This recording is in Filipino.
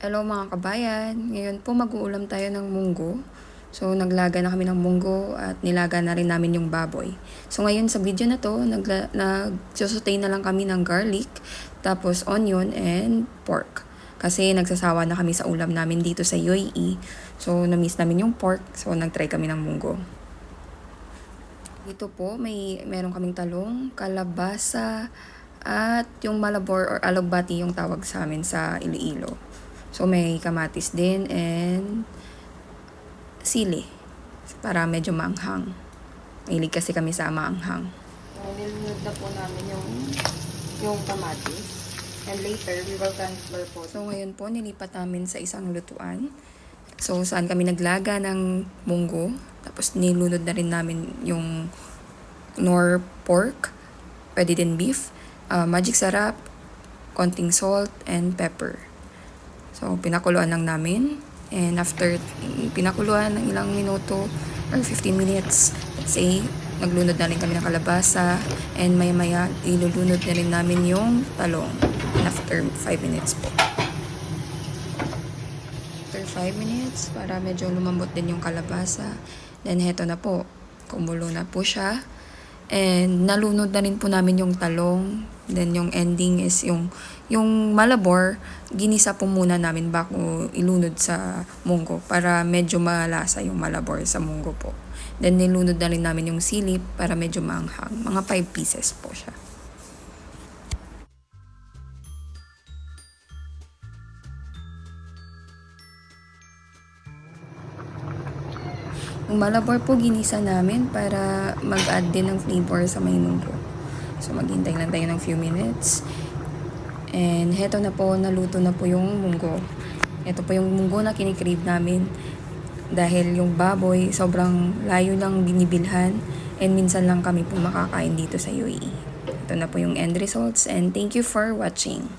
Hello mga kabayan, ngayon po mag-uulam tayo ng munggo. So naglaga na kami ng munggo at nilaga na rin namin yung baboy. So ngayon sa video na to, nagsusutay na lang kami ng garlic, tapos onion and pork. Kasi nagsasawa na kami sa ulam namin dito sa UAE. So na-miss namin yung pork, so nag-try kami ng munggo. Dito po meron kaming talong, kalabasa, at yung malabor or alugbati yung tawag sa amin sa Iloilo. So may kamatis din and sili para medyo maanghang. Mahilig kasi kami sa maanghang. So nilunod na po namin yung kamatis. And later we will transfer po. So ngayon po nilipat namin sa isang lutuan. So saan kami naglaga ng munggo. Tapos nilunod na rin namin yung nor pork. Pwede din beef. Magic sarap, konting salt and pepper. So, pinakuluan lang namin. And after pinakuluan ng ilang minuto or 15 minutes, let's say, naglunod na rin kami ng kalabasa. And maya-maya, ilulunod na rin namin yung talong. And after 5 minutes po. After 5 minutes, para medyo lumambot din yung kalabasa. Then, heto na po. Kumulo na po siya. And nalunod na rin po namin yung talong. Then yung ending is yung malabor, ginisa po muna namin bago ilunod sa munggo para medyo malasa yung malabor sa munggo po. Then nilunod na rin namin yung silip para medyo maanghang. Mga 5 pieces po siya. Yung malabor po ginisa namin para mag-add din ng flavor sa may munggo. So maghintay lang tayo ng few minutes. And heto na po, naluto na po yung munggo. Ito po yung munggo na kinikrave namin. Dahil yung baboy, sobrang layo lang binibilhan. And minsan lang kami po makakain dito sa UAE. Ito na po yung end results. And thank you for watching.